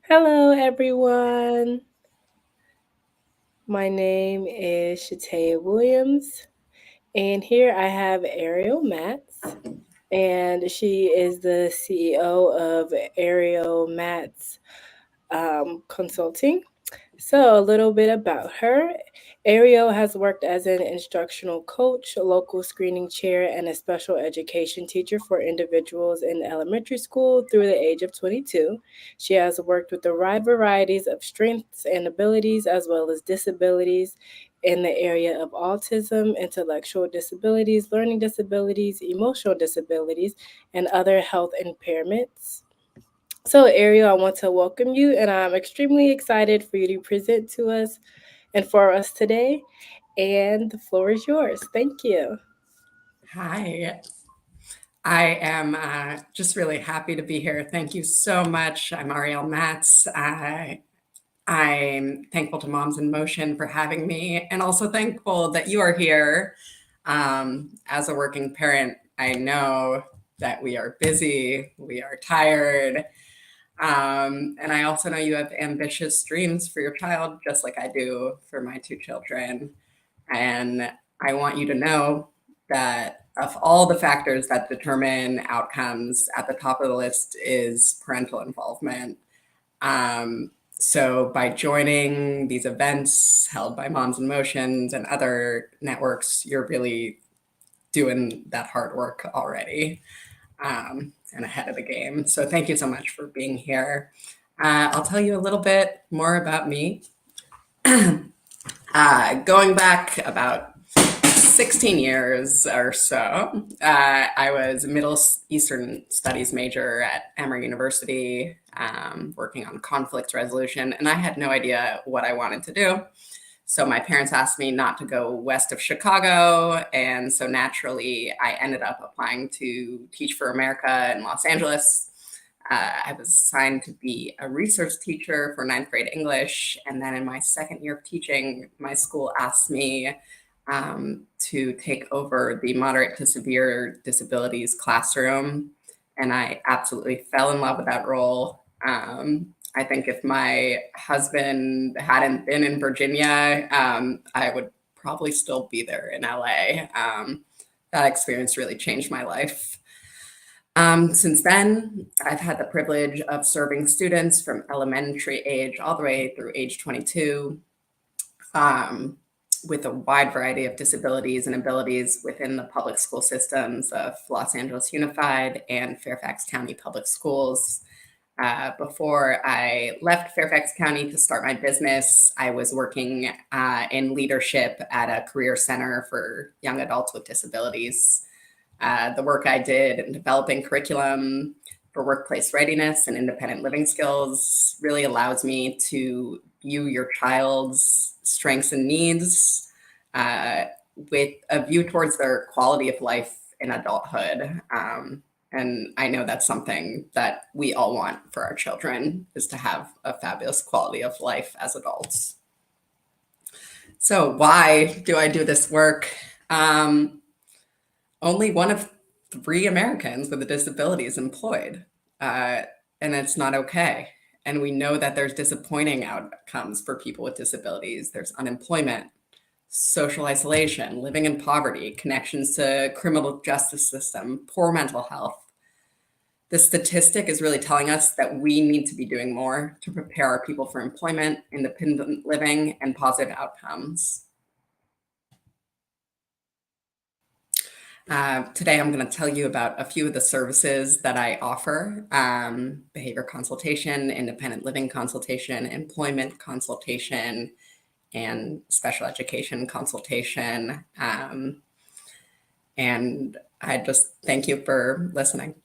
Hello, everyone. My name is Shatea Williams, and here I have Ariel Matz, and she is the CEO of Ariel Matz Consulting. So, a little bit about her. Ariel has worked as an instructional coach, a local screening chair, and a special education teacher for individuals in elementary school through the age of 22. She has worked with a wide varieties of strengths and abilities, as well as disabilities in the area of autism, intellectual disabilities, learning disabilities, emotional disabilities, and other health impairments. So, Ariel, I want to welcome you, and I'm extremely excited for you to present to us and for us today. And the floor is yours. Thank you. Hi, I am just really happy to be here. Thank you so much. I'm Ariel Matz. I'm thankful to Moms in Motion for having me, and also thankful that you are here. As a working parent, I know that we are busy, we are tired, and I also know you have ambitious dreams for your child, just like I do for my two children. And I want you to know that of all the factors that determine outcomes, at the top of the list is parental involvement. So by joining these events held by Moms in Motions and other networks, you're really doing that hard work already, and ahead of the game. So thank you so much for being here. I'll tell you a little bit more about me. Going back about 16 years or so, I was a Middle Eastern Studies major at Emory University, working on conflict resolution, and I had no idea what I wanted to do. So my parents asked me not to go west of Chicago, and so naturally I ended up applying to Teach for America in Los Angeles. I was assigned to be a research teacher for ninth grade English, and then in my second year of teaching, my school asked me to take over the moderate to severe disabilities classroom, and I absolutely fell in love with that role. I think if my husband hadn't been in Virginia, I would probably still be there in LA. That experience really changed my life. Since then, I've had the privilege of serving students from elementary age all the way through age 22, with a wide variety of disabilities and abilities within the public school systems of Los Angeles Unified and Fairfax County Public Schools. Before I left Fairfax County to start my business, I was working in leadership at a career center for young adults with disabilities. The work I did in developing curriculum for workplace readiness and independent living skills really allows me to view your child's strengths and needs with a view towards their quality of life in adulthood. And I know that's something that we all want for our children, is to have a fabulous quality of life as adults. So why do I do this work? Only one of 3 Americans with a disability is employed, and it's not okay. And we know that there's disappointing outcomes for people with disabilities. There's unemployment, social isolation, living in poverty, connections to criminal justice system, poor mental health. The statistic is really telling us that we need to be doing more to prepare our people for employment, independent living, and positive outcomes. Today, I'm going to tell you about a few of the services that I offer: behavior consultation, independent living consultation, employment consultation, and special education consultation. And I just thank you for listening.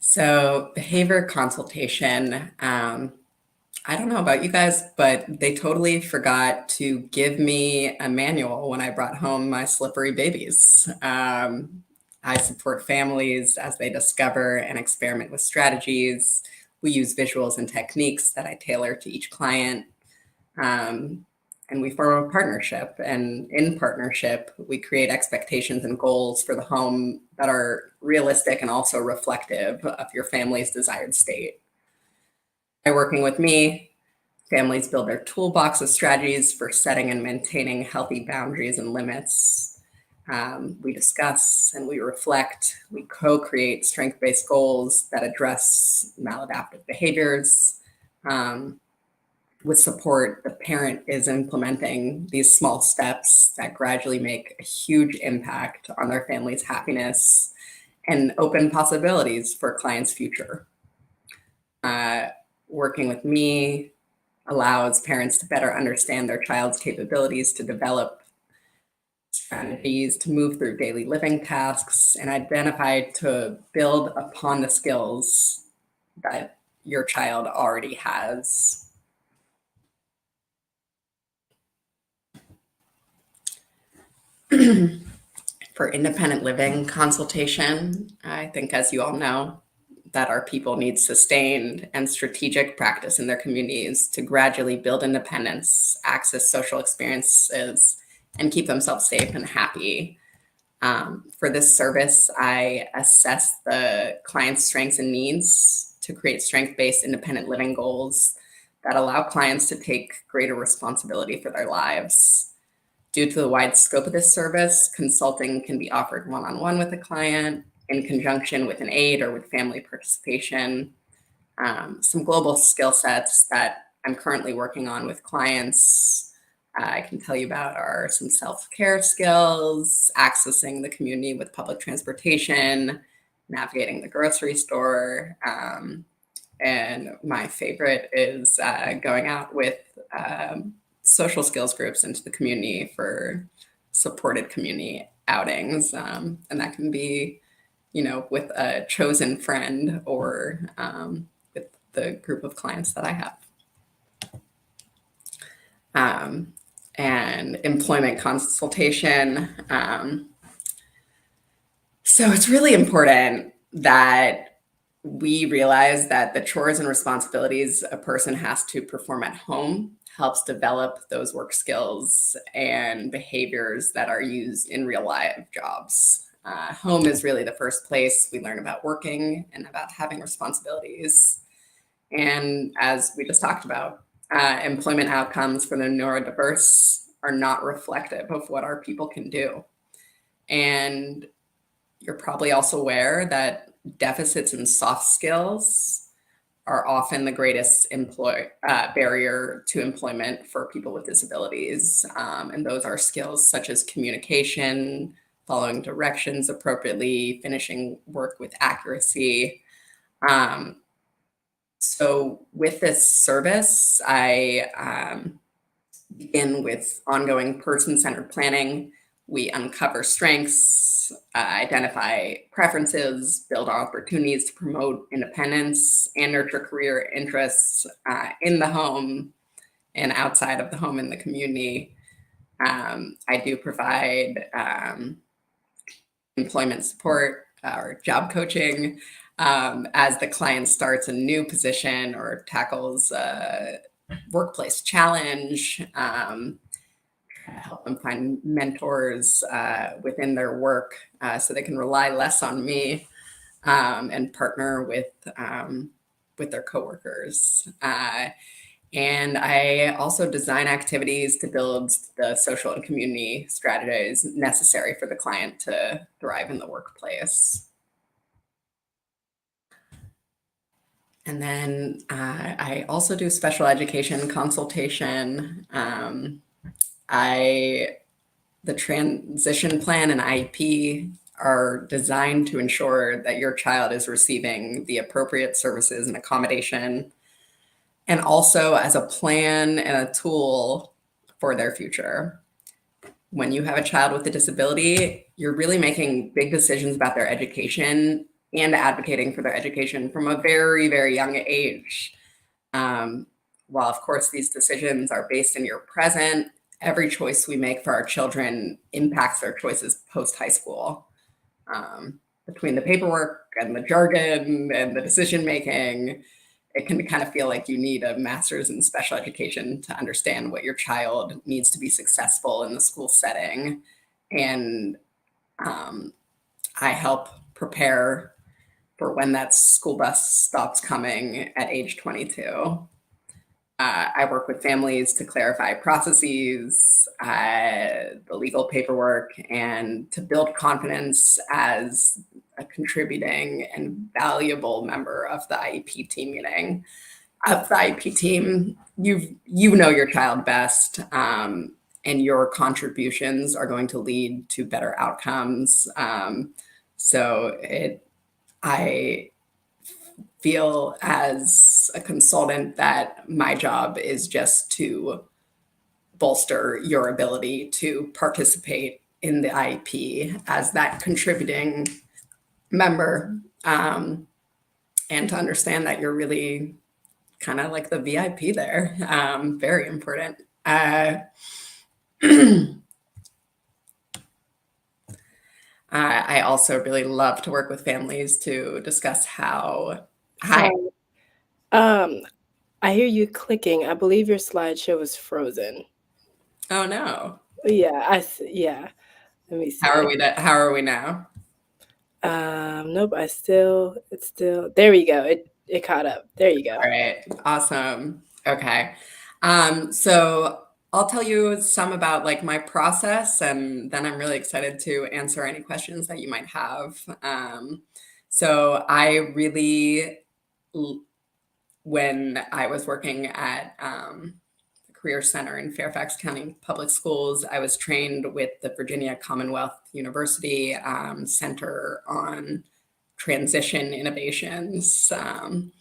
So behavior consultation, I don't know about you guys, but they totally forgot to give me a manual when I brought home my slippery babies. I support families as they discover and experiment with strategies. We use visuals and techniques that I tailor to each client. and we form a partnership. And in partnership, we create expectations and goals for the home that are realistic and also reflective of your family's desired state. By working with me, families build their toolbox of strategies for setting and maintaining healthy boundaries and limits. We discuss and we reflect. We co-create strength-based goals that address maladaptive behaviors. With support, the parent is implementing these small steps that gradually make a huge impact on their family's happiness and open possibilities for clients' future. Working with me allows parents to better understand their child's capabilities to develop strategies to move through daily living tasks and identify to build upon the skills that your child already has. For independent living consultation, I think, as you all know, that our people need sustained and strategic practice in their communities to gradually build independence, access social experiences, and keep themselves safe and happy. For this service, I assess the client's strengths and needs to create strength-based independent living goals that allow clients to take greater responsibility for their lives. Due to the wide scope of this service, consulting can be offered one-on-one with a client, in conjunction with an aide, or with family participation. Some global skill sets that I'm currently working on with clients I can tell you about are some self-care skills, accessing the community with public transportation, navigating the grocery store, and my favorite is going out with social skills groups into the community for supported community outings. And that can be, with a chosen friend or with the group of clients that I have. And employment consultation. So it's really important that we realize that the chores and responsibilities a person has to perform at home helps develop those work skills and behaviors that are used in real life jobs. Home is really the first place we learn about working and about having responsibilities. And as we just talked about, employment outcomes for the neurodiverse are not reflective of what our people can do. And you're probably also aware that deficits in soft skills are often the greatest barrier to employment for people with disabilities. And those are skills such as communication, following directions appropriately, finishing work with accuracy. So with this service, I begin with ongoing person-centered planning. We uncover strengths, identify preferences, build opportunities to promote independence, and nurture career interests in the home and outside of the home in the community. I do provide employment support or job coaching as the client starts a new position or tackles a workplace challenge. Help them find mentors within their work so they can rely less on me and partner with their coworkers. And I also design activities to build the social and community strategies necessary for the client to thrive in the workplace. And then I also do special education consultation. The transition plan and IEP are designed to ensure that your child is receiving the appropriate services and accommodation, and also as a plan and a tool for their future. When you have a child with a disability, you're really making big decisions about their education and advocating for their education from a very, very young age. While of course these decisions are based in your present, every choice we make for our children impacts their choices post-high school. Between the paperwork and the jargon and the decision-making, it can kind of feel like you need a master's in special education to understand what your child needs to be successful in the school setting. And I help prepare for when that school bus stops coming at age 22. I work with families to clarify processes, the legal paperwork, and to build confidence as a contributing and valuable member of the IEP team meeting. Of the IEP team, you know your child best, and your contributions are going to lead to better outcomes. I feel as a consultant that my job is just to bolster your ability to participate in the IEP as that contributing member, and to understand that you're really kind of like the VIP there. Very important. I also really love to work with families to discuss how. Hi. Sorry. I hear you clicking. I believe your slideshow is frozen. Oh no. Yeah. Let me How are see. we? How are we now? Nope. It's still. There we go. It caught up. There you go. All right. Awesome. Okay. So I'll tell you some about like my process, and then I'm really excited to answer any questions that you might have. So I really, when I was working at the Career Center in Fairfax County Public Schools, I was trained with the Virginia Commonwealth University Center on Transition Innovations. And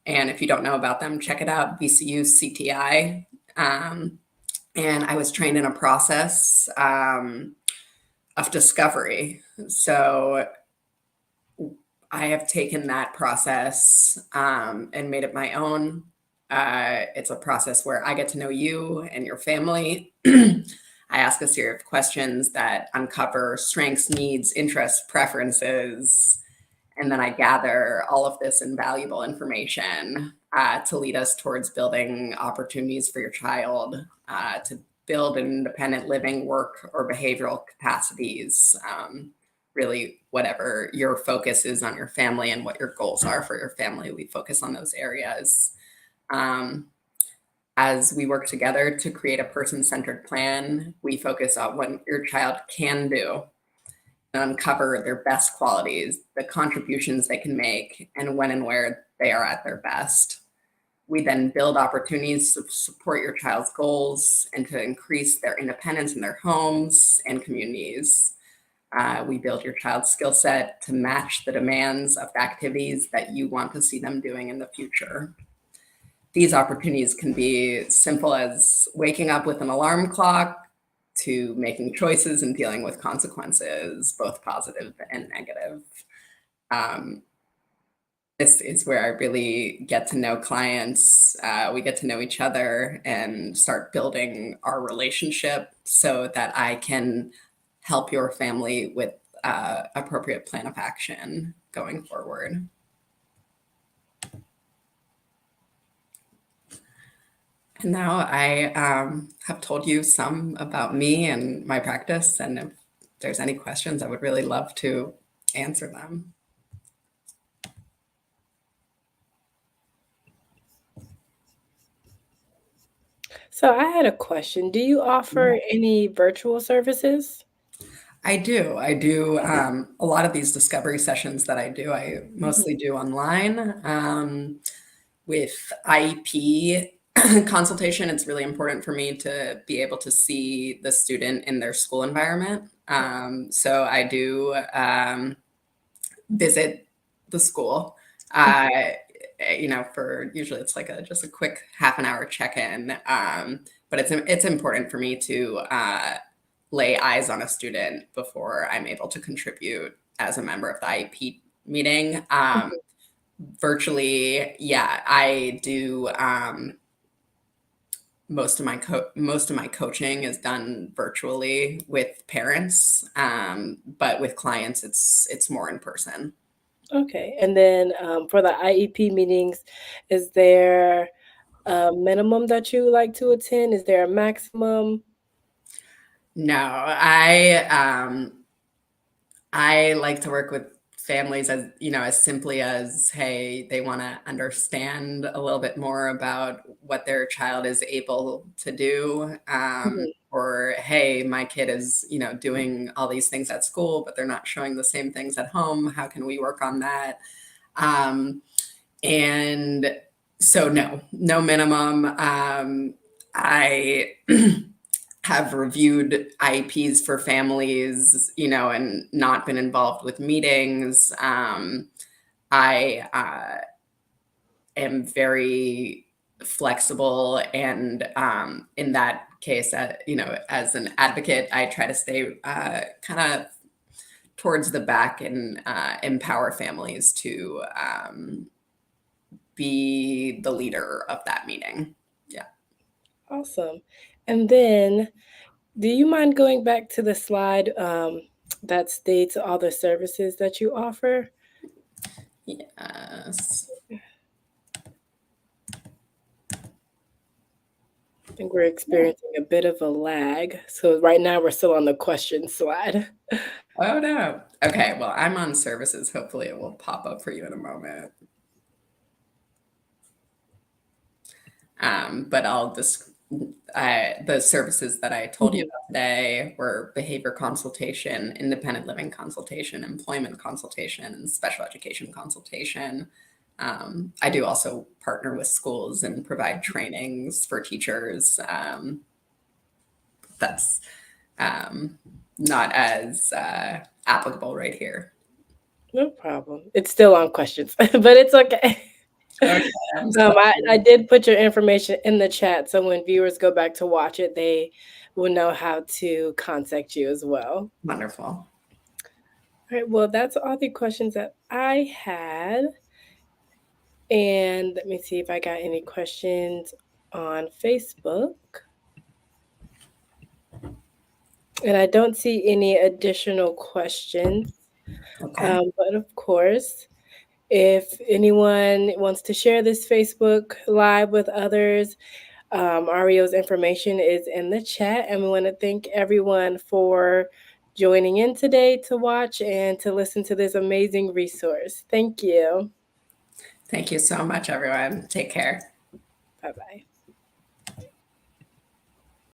if you don't know about them, check it out, VCU CTI. And I was trained in a process of discovery. So I have taken that process and made it my own. It's a process where I get to know you and your family. I ask a series of questions that uncover strengths, needs, interests, preferences, and then I gather all of this invaluable information to lead us towards building opportunities for your child to build independent living, work, or behavioral capacities. Really, whatever your focus is on your family and what your goals are for your family, we focus on those areas. As we work together to create a person-centered plan, we focus on what your child can do, uncover their best qualities, the contributions they can make, and when and where they are at their best. We then build opportunities to support your child's goals and to increase their independence in their homes and communities. We build your child's skill set to match the demands of the activities that you want to see them doing in the future. These opportunities can be simple as waking up with an alarm clock, to making choices and dealing with consequences, both positive and negative. This is where I really get to know clients. We get to know each other and start building our relationship so that I can help your family with appropriate plan of action going forward. And now I have told you some about me and my practice, and if there's any questions, I would really love to answer them. So I had a question. Do you offer any virtual services? I do. A lot of these discovery sessions that I do, I mostly do online. With IEP consultation, it's really important for me to be able to see the student in their school environment. So I do visit the school. For usually it's like just a quick half an hour check-in. But it's important for me to lay eyes on a student before I'm able to contribute as a member of the IEP meeting. Virtually, yeah, I do. Most of my coaching is done virtually with parents, but with clients, it's more in person. Okay. And then for the IEP meetings, is there a minimum that you like to attend? Is there a maximum? No, I like to work with families as, as simply as, hey, they want to understand a little bit more about what their child is able to do. Mhm. Or, hey, my kid is, doing all these things at school, but they're not showing the same things at home. How can we work on that? Um, and so no minimum. I have reviewed IEPs for families, and not been involved with meetings. I am very flexible, and in that case, as an advocate, I try to stay kind of towards the back and empower families to be the leader of that meeting. Yeah. Awesome. And then, do you mind going back to the slide that states all the services that you offer? Yes. I think we're Yeah. experiencing a bit of a lag. So right now we're still on the question slide. Oh no. Okay. Well, I'm on services. Hopefully, it will pop up for you in a moment. But the services that I told you Mhm. about today were behavior consultation, independent living consultation, employment consultation, and special education consultation. I do also partner with schools and provide trainings for teachers. That's um, not as applicable right here. No problem. It's still on questions, but it's okay. Okay, I'm I sorry. did put your information in the chat, so when viewers go back to watch it, they will know how to contact you as well. Wonderful. All right, well, that's all the questions that I had. And let me see if I got any questions on Facebook. And I don't see any additional questions. Okay. But of course, if anyone wants to share this Facebook Live with others, Ario's information is in the chat. And we want to thank everyone for joining in today to watch and to listen to this amazing resource. Thank you. Thank you so much, everyone. Take care. Bye bye.